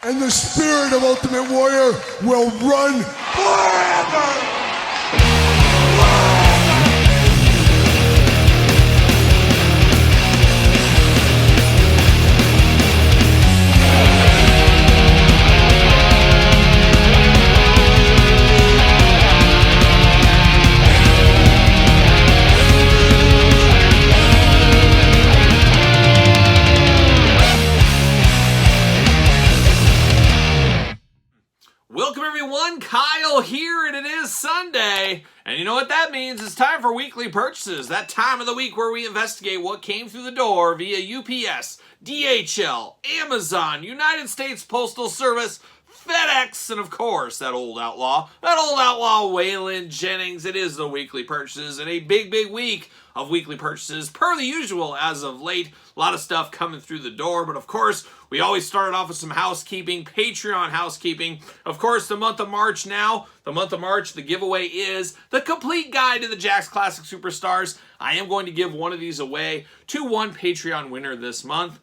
And the spirit of Ultimate Warrior will run forever! Welcome everyone, Kyle here, and it is Sunday, and you know what that means? It's time for weekly purchases, that time of the week where we investigate what came through the door via UPS, DHL, Amazon, United States Postal Service, FedEx, and of course, that old outlaw, Waylon Jennings. It is the weekly purchases, and a big week of weekly purchases per the usual as of late. A lot of stuff coming through the door, but of course, we always started off with some housekeeping, Patreon housekeeping. Of course, the month of March now, the giveaway is the complete guide to the Jakks Classic Superstars. I am going to give one of these away to one Patreon winner this month.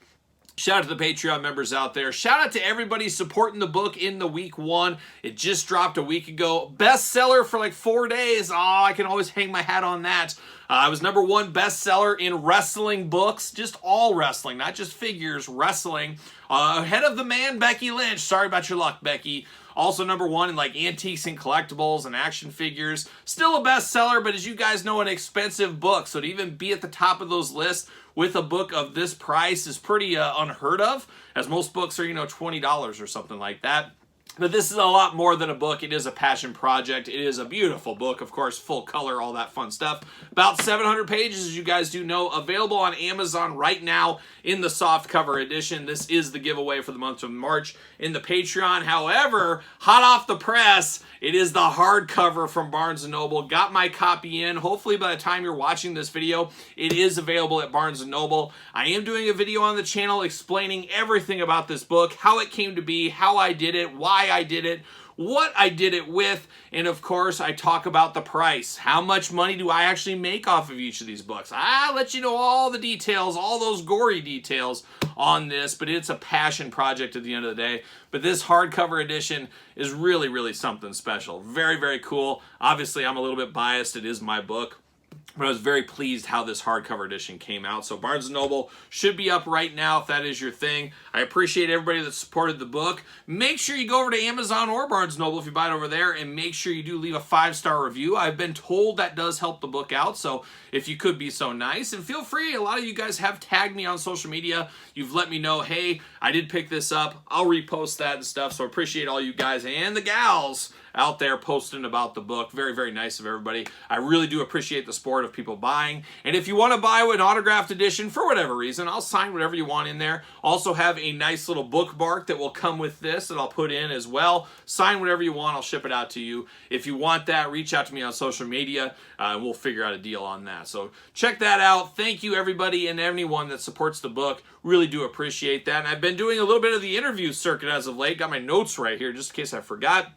Shout out to the Patreon members out there. Shout out to everybody supporting the book in the week one. It just dropped a week ago. Bestseller for like 4 days. Oh, I can always hang my hat on that. I was #1 bestseller in wrestling books, just all wrestling, not just figures, wrestling. Ahead of the man, Becky Lynch. Sorry about your luck, Becky. Also #1 in like antiques and collectibles and action figures. Still a bestseller, but as you guys know, an expensive book. So to even be at the top of those lists with a book of this price is pretty unheard of, as most books are, $20 or something like that. But this is a lot more than a book. It is a passion project. It is a beautiful book, of course, full color, all that fun stuff. About 700 pages, as you guys do know, available on Amazon right now in the soft cover edition. This is the giveaway for the month of March in the Patreon. However, hot off the press, it is the hardcover from Barnes & Noble. Got my copy in. Hopefully by the time you're watching this video, it is available at Barnes & Noble. I am doing a video on the channel explaining everything about this book, how it came to be, how I did it, why I did it, what I did it with, and of course I talk about the price. How much money do I actually make off of each of these books? I'll let you know all the details, all those gory details on this, but it's a passion project at the end of the day. But this hardcover edition is really something special. Very cool. Obviously I'm a little bit biased, it is my book. But I was very pleased how this hardcover edition came out. So Barnes & Noble should be up right now if that is your thing. I appreciate everybody that supported the book. Make sure you go over to Amazon or Barnes & Noble if you buy it over there, and make sure you do leave a 5-star review. I've been told that does help the book out, so if you could be so nice. And feel free, a lot of you guys have tagged me on social media. You've let me know, hey, I did pick this up. I'll repost that and stuff, so I appreciate all you guys and the gals out there posting about the book. Very nice of everybody. I really do appreciate the support of people buying. And if you want to buy an autographed edition for whatever reason, I'll sign whatever you want in there. Also have a nice little bookmark that will come with this that I'll put in as well. Sign whatever you want. I'll ship it out to you. If you want that, reach out to me on social media and we'll figure out a deal on that. So check that out. Thank you everybody and anyone that supports the book. Really do appreciate that. And I've been doing a little bit of the interview circuit as of late. Got my notes right here just in case I forgot.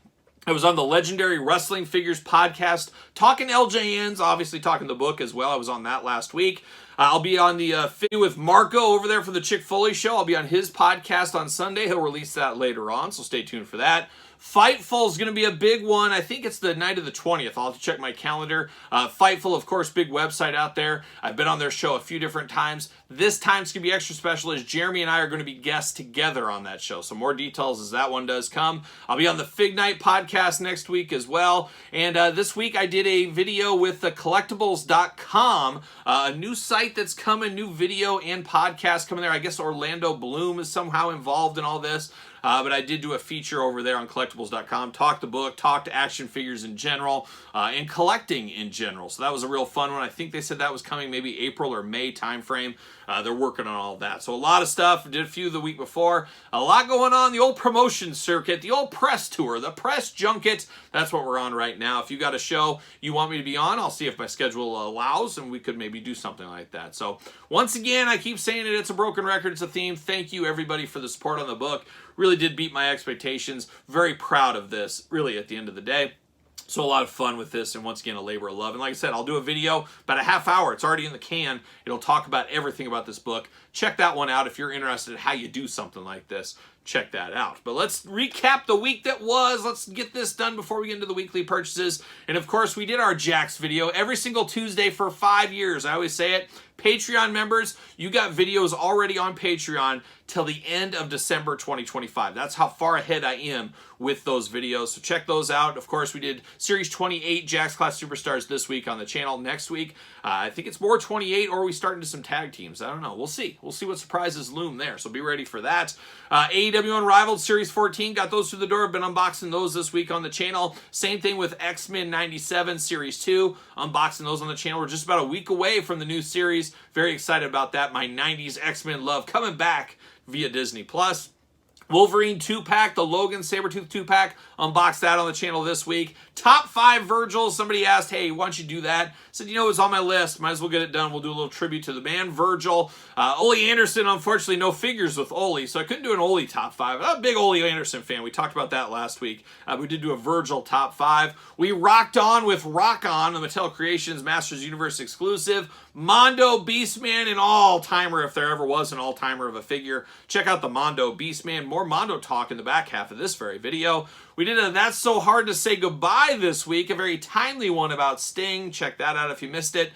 I was on the Legendary Wrestling Figures podcast, talking LJNs, obviously talking the book as well. I was on that last week. I'll be on the Fit with Marco over there for the Chick Foley show. I'll be on his podcast on Sunday. He'll release that later on, so stay tuned for that. Fightful is going to be a big one. I think it's the night of the 20th. I'll have to check my calendar. Fightful, of course, big website out there. I've been on their show a few different times. This time it's going to be extra special as Jeremy and I are going to be guests together on that show. So more details as that one does come. I'll be on the Fig Night podcast next week as well. And this week I did a video with the collectibles.com, a new site that's coming, new video and podcast coming there. I guess Orlando Bloom is somehow involved in all this. But I did do a feature over there on collectibles.com, talk the book, talk to action figures in general, and collecting in general. So that was a real fun one. I think they said that was coming maybe April or May timeframe. They're working on all that. So a lot of stuff. Did a few the week before. A lot going on. The old promotion circuit, the old press tour, the press junket. That's what we're on right now. If you got a show you want me to be on, I'll see if my schedule allows, and we could maybe do something like that. So once again, I keep saying it. It's a broken record. It's a theme. Thank you, everybody, for the support on the book. Really did beat my expectations. Very proud of this, really, at the end of the day. So a lot of fun with this, and once again, a labor of love. And like I said, I'll do a video about a half hour. It's already in the can. It'll talk about everything about this book. Check that one out if you're interested in how you do something like this. check that out. But let's recap the week that was. Let's get this done before we get into the weekly purchases. And of course, we did our Jakks video every single Tuesday for 5 years. I always say it. Patreon members, you got videos already on Patreon till the end of December 2025. That's how far ahead I am with those videos. So check those out. Of course, we did Series 28 Jakks Class Superstars this week on the channel. Next week, I think it's more 28, or we start into some tag teams. I don't know. We'll see. We'll see what surprises loom there. So be ready for that. AEW Unrivaled Series 14, got those through the door. I've been unboxing those this week on the channel. Same thing with X-Men 97 Series 2, unboxing those on the channel. We're just about a week away from the new series. Very excited about that. My 90s X-Men love coming back via Disney+. Wolverine 2-pack, the Logan Sabretooth 2-pack, unboxed that on the channel this week. Top 5 Virgils. Somebody asked, hey, why don't you do that? I said, you know, it was on my list. Might as well get it done. We'll do a little tribute to the man, Virgil. Ole Anderson, unfortunately, no figures with Ole, so I couldn't do an Ole top 5. I'm a big Ole Anderson fan. We talked about that last week. We did do a Virgil top 5. We rocked on with Rock On, the Mattel Creations Masters Universe exclusive. Mondo Beastman, an all-timer if there ever was an all-timer of a figure. Check out the Mondo Beastman. More Mondo talk in the back half of this very video. We did a That's So Hard to Say Goodbye this week, a very timely one about Sting. Check that out if you missed it.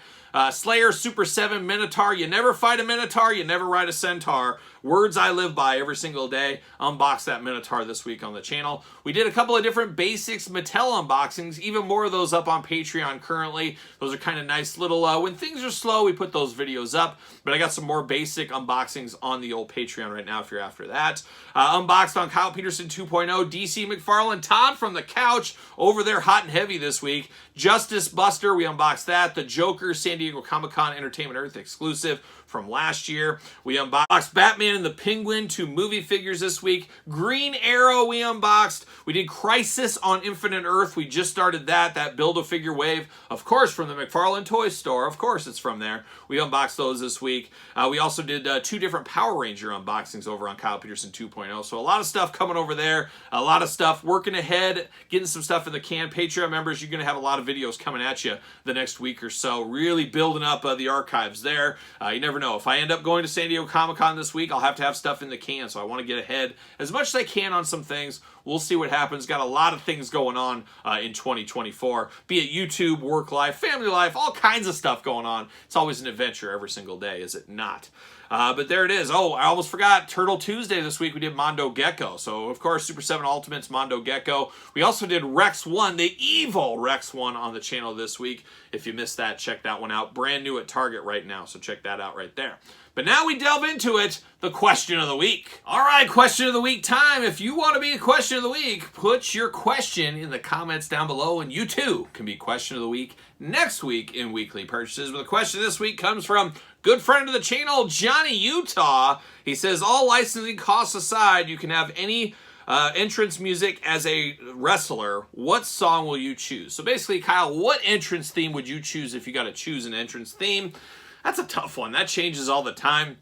Slayer Super 7 Minotaur. You never fight a Minotaur, you never ride a Centaur. Words I live by every single day. Unbox that Minotaur this week on the channel. We did a couple of different basics Mattel unboxings. Even more of those up on Patreon currently. Those are kind of nice little, when things are slow, we put those videos up. But I got some more basic unboxings on the old Patreon right now if you're after that. Unboxed on Kyle Peterson 2.0. DC McFarlane Todd from the couch over there hot and heavy this week. Justice Buster, we unboxed that. The Joker San Diego Comic-Con Entertainment Earth exclusive from last year. We unboxed Batman and the Penguin, 2 movie figures this week. Green Arrow we unboxed. We did Crisis on Infinite Earth. We just started that Build-A-Figure wave. Of course, from the McFarlane Toy Store. Of course, it's from there. We unboxed those this week. We also did 2 different Power Ranger unboxings over on Kyle Peterson 2.0. So a lot of stuff coming over there. A lot of stuff working ahead, getting some stuff in the can. Patreon members, you're going to have a lot of videos coming at you the next week or so. Really building up the archives there. You never know. If I end up going to San Diego Comic-Con this week, I'll have to have stuff in the can, so I want to get ahead as much as I can on some things. We'll see what happens. Got a lot of things going on in 2024, be it YouTube, work life, family life, all kinds of stuff going on. It's always an adventure every single day, is it not? But there it is. Oh, I almost forgot. Turtle Tuesday this week, we did Mondo Gecko. So, of course, Super 7 Ultimates, Mondo Gecko. We also did Rex 1, the evil Rex 1 on the channel this week. If you missed that, check that one out. Brand new at Target right now, so check that out right there. But now we delve into it, the question of the week. All right, question of the week time. If you want to be a question of the week, put your question in the comments down below, and you too can be question of the week next week in weekly purchases. But the question this week comes from good friend of the channel, Johnny Utah. He says, all licensing costs aside, you can have any entrance music as a wrestler. What song will you choose? So basically, Kyle, what entrance theme would you choose if you got to choose an entrance theme? That's a tough one. That changes all the time.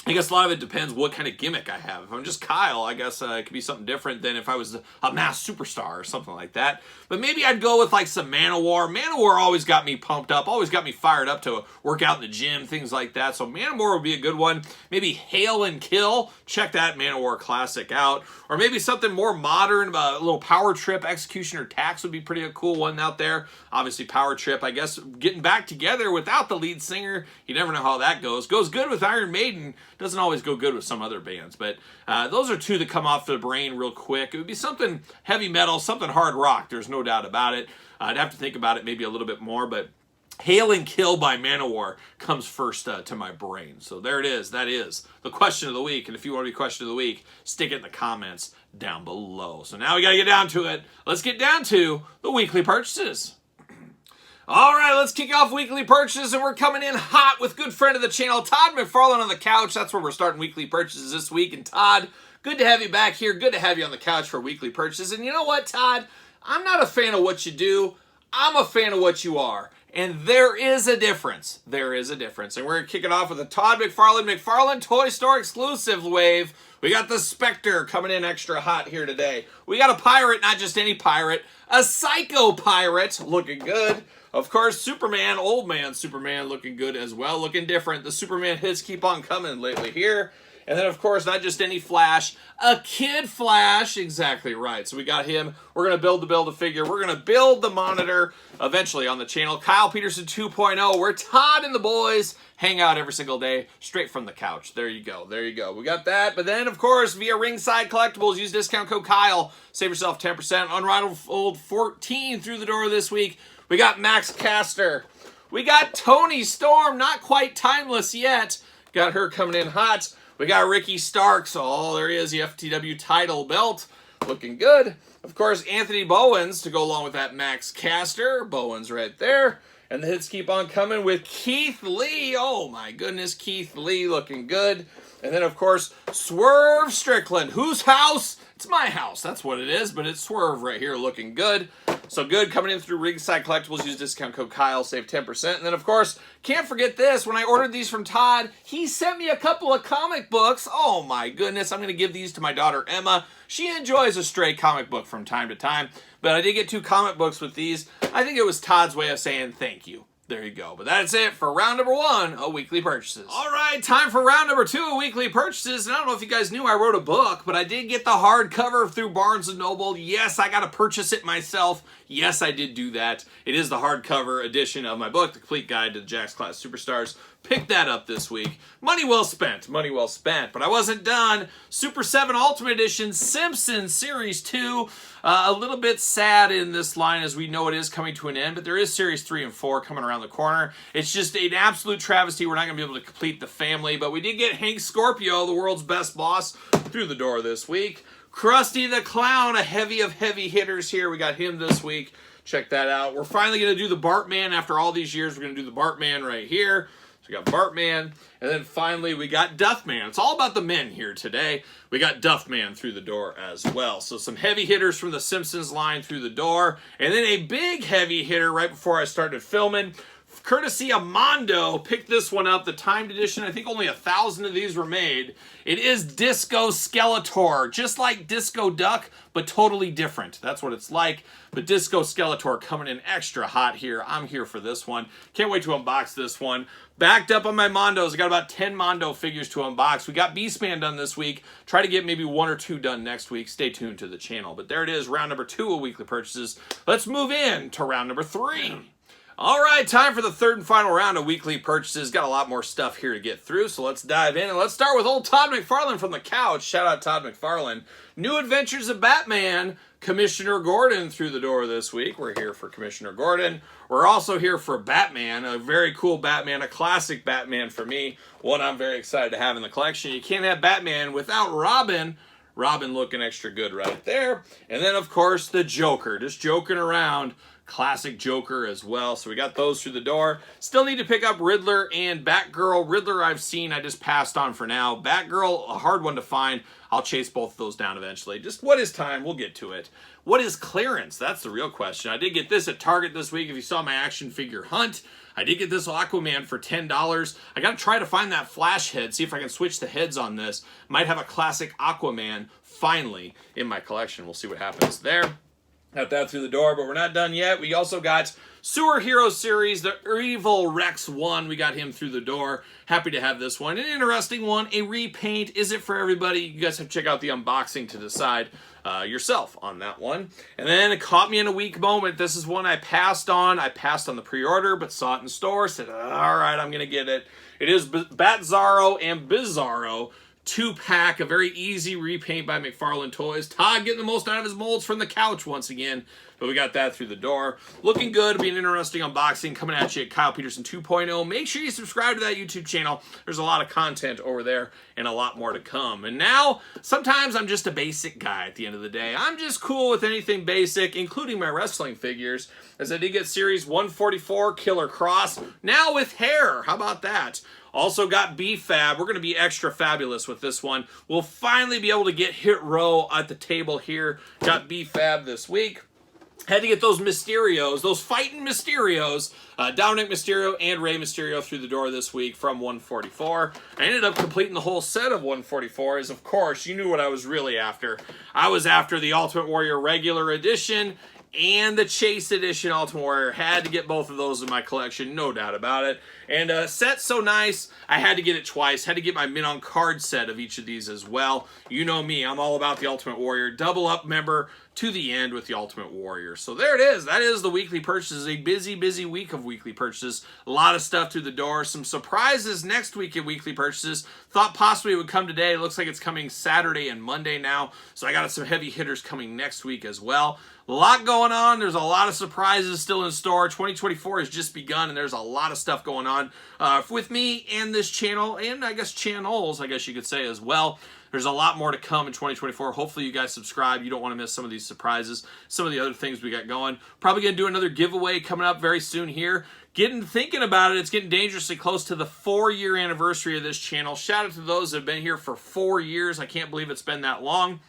I guess a lot of it depends what kind of gimmick I have. If I'm just Kyle, I guess it could be something different than if I was a masked superstar or something like that. But maybe I'd go with like some Manowar. Manowar always got me pumped up, always got me fired up to work out in the gym, things like that. So Manowar would be a good one. Maybe Hail and Kill. Check that Manowar classic out. Or maybe something more modern, a little Power Trip, Executioner Tax would be pretty a cool one out there. Obviously Power Trip, I guess, getting back together without the lead singer. You never know how that goes. Goes good with Iron Maiden. Doesn't always go good with some other bands, but those are 2 that come off the brain real quick. It would be something heavy metal, something hard rock. There's no doubt about it. I'd have to think about it maybe a little bit more, but Hail and Kill by Manowar comes first to my brain. So there it is. That is the question of the week. And if you want to be question of the week, stick it in the comments down below. So now we got to get down to it. Let's get down to the weekly purchases. All right, let's kick off weekly purchases, and we're coming in hot with good friend of the channel, Todd McFarlane on the couch. That's where we're starting weekly purchases this week. And Todd, good to have you back here. Good to have you on the couch for weekly purchases. And you know what, Todd? I'm not a fan of what you do. I'm a fan of what you are. And there is a difference. There is a difference. And we're going to kick it off with a Todd McFarlane Toy Store exclusive wave. We got the Spectre coming in extra hot here today. We got a pirate, not just any pirate, a Psycho pirate, looking good. Of course, Superman, old man Superman, looking good as well, looking different. The Superman hits keep on coming lately here. And then, of course, not just any Flash, a Kid Flash. Exactly right. So we got him. We're going to build a figure. We're going to build the monitor eventually on the channel. Kyle Peterson 2.0, where Todd and the boys hang out every single day, straight from the couch. There you go. There you go. We got that. But then, of course, via Ringside Collectibles, use discount code Kyle. Save yourself 10%. Unrivaled 14 through the door this week. We got Max Caster. We got Tony Storm. Not quite timeless yet. Got her coming in hot. We got Ricky Starks. Oh, there he is. The FTW title belt. Looking good. Of course, Anthony Bowens to go along with that Max Caster. Bowens right there. And the hits keep on coming with Keith Lee. Oh, my goodness. Keith Lee looking good. And then, of course, Swerve Strickland. Whose house? It's my house. That's what it is. But it's Swerve right here looking good. So good coming in through Ringside Collectibles. Use discount code Kyle. Save 10%. And then, of course, can't forget this. When I ordered these from Todd, he sent me a couple of comic books. Oh, my goodness. I'm going to give these to my daughter, Emma. She enjoys a stray comic book from time to time. But I did get 2 comic books with these. I think it was Todd's way of saying thank you. There you go. But that's it for round number 1 of weekly purchases. All right, time for round number 2 of weekly purchases. And I don't know if you guys knew I wrote a book, but I did get the hardcover through Barnes & Noble. Yes, I got to purchase it myself. Yes, I did do that. It is the hardcover edition of my book, The Complete Guide to the Jakks Class Superstars. Picked that up this week. Money well spent. Money well spent. But I wasn't done. Super 7 Ultimate Edition Simpsons Series 2. A little bit sad in this line as we know it is coming to an end, but there is Series 3 and 4 coming around the corner. It's just an absolute travesty. We're not going to be able to complete the family, but we did get Hank Scorpio, the world's best boss, through the door this week. Krusty the Clown, a heavy of heavy hitters here. We got him this week. Check that out. We're finally going to do the Bartman after all these years. We're going to do the Bartman right here. So we got Bartman, and then finally we got Duffman. It's all about the men here today. We got Duffman through the door as well. So some heavy hitters from the Simpsons line through the door, and then a big heavy hitter right before I started filming. Courtesy of Mondo, picked this one up, the timed edition. I think only 1,000 of these were made. It is Disco Skeletor, just like Disco Duck, but totally different. That's what it's like. But Disco Skeletor coming in extra hot here. I'm here for this one. Can't wait to unbox this one. Backed up on my Mondos. I got about 10 Mondo figures to unbox. We got Beastman done this week. Try to get maybe 1 or 2 done next week. Stay tuned to the channel. But there it is, round number 2 of weekly purchases. Let's move in to round number 3. All right, time for the 3rd and final round of weekly purchases. Got a lot more stuff here to get through, so let's dive in. And let's start with old Todd McFarlane from the couch. Shout out Todd McFarlane. New Adventures of Batman, Commissioner Gordon through the door this week. We're here for Commissioner Gordon. We're also here for Batman, a very cool Batman, a classic Batman for me. One I'm very excited to have in the collection. You can't have Batman without Robin. Robin looking extra good right there. And then, of course, the Joker, just joking around. Classic Joker as well. So we got those through the door. Still need to pick up Riddler and Batgirl. Riddler I've seen. I just passed on for now. Batgirl, a hard one to find. I'll chase both of those down eventually. Just what is time? We'll get to it. What is clearance? That's the real question. I did get this at Target this week. If you saw my action figure hunt, I did get this Aquaman for $10. I got to try to find that Flash head. See if I can switch the heads on this. Might have a classic Aquaman finally in my collection. We'll see what happens there. Got that through the door, but we're not done yet. We also got Sewer Hero Series, the Evil Rex 1. We got him through the door. Happy to have this one. An interesting one, a repaint. Is it for everybody? You guys have to check out the unboxing to decide yourself on that one. And then it caught me in a weak moment. This is one I passed on. I passed on the pre-order, but saw it in store. Said, all right, I'm going to get it. It is Bat-Zaro and Bizarro. 2-pack, a very easy repaint by McFarlane Toys. Todd getting the most out of his molds from the couch once again. But we got that through the door. Looking good. It'll be an interesting unboxing coming at you at Kyle Peterson 2.0. Make sure you subscribe to that YouTube channel. There's a lot of content over there and a lot more to come. And now, sometimes I'm just a basic guy at the end of the day. I'm just cool with anything basic, including my wrestling figures. As I did get Series 144 Killer Cross. Now with hair. How about that? Also got B-Fab. We're going to be extra fabulous with this one. We'll finally be able to get Hit Row at the table here. Got B-Fab this week. Had to get those Mysterios, those fighting Mysterios, Dominic Mysterio and Rey Mysterio through the door this week from 144. I ended up completing the whole set of 144s. Of course, you knew what I was really after. I was after the Ultimate Warrior Regular Edition and the Chase Edition Ultimate Warrior. Had to get both of those in my collection, no doubt about it. And set's so nice, I had to get it twice. Had to get my Mint on Card set of each of these as well. You know me, I'm all about the Ultimate Warrior. Double up member to the end with the Ultimate Warrior. So there it is. That is the weekly purchases. A busy, busy week of weekly purchases. A lot of stuff through the door. Some surprises next week in weekly purchases. Thought possibly it would come today. It looks like it's coming Saturday and Monday now. So I got some heavy hitters coming next week as well. A lot going on. There's a lot of surprises still in store. 2024 has just begun, and there's a lot of stuff going on with me and this channel, and I guess channels, I guess you could say as well. There's a lot more to come in 2024. Hopefully you guys subscribe. You don't want to miss some of these surprises, some of the other things we got going. Probably going to do another giveaway coming up very soon here. Thinking about it, it's getting dangerously close to the 4-year anniversary of this channel. Shout out to those that have been here for 4 years. I can't believe it's been that long.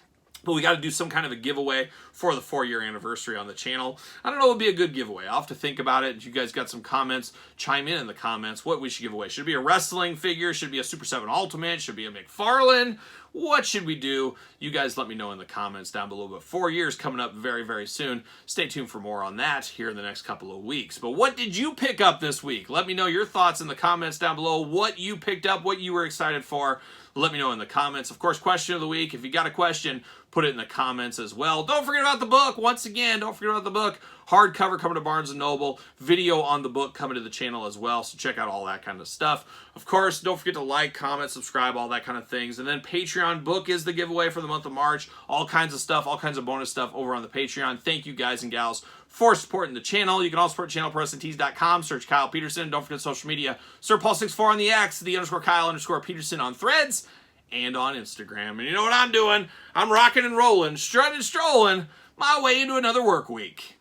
But we got to do some kind of a giveaway for the 4-year anniversary on the channel. I don't know what would be a good giveaway. I'll have to think about it. If you guys got some comments, chime in the comments what we should give away. Should it be a wrestling figure? Should it be a Super 7 Ultimate? Should it be a McFarlane? What should we do? You guys let me know in the comments down below. But 4 years coming up very, very soon. Stay tuned for more on that here in the next couple of weeks. But what did you pick up this week? Let me know your thoughts in the comments down below. What you picked up, what you were excited for. Let me know in the comments. Of course, question of the week. If you got a question, put it in the comments as well. Don't forget about the book. Once again, don't forget about the book. Hardcover coming to Barnes & Noble. Video on the book coming to the channel as well. So check out all that kind of stuff. Of course, don't forget to like, comment, subscribe, all that kind of things. And then Patreon book is the giveaway for the month of March. All kinds of stuff, all kinds of bonus stuff over on the Patreon. Thank you guys and gals for supporting the channel. You can also support the channel at ProWrestlingTees.com. Search Kyle Peterson. Don't forget social media. SirPaul64 on the X, _Kyle_Peterson on Threads, and on Instagram. And you know what I'm doing? I'm rocking and rolling, strutting and strolling my way into another work week.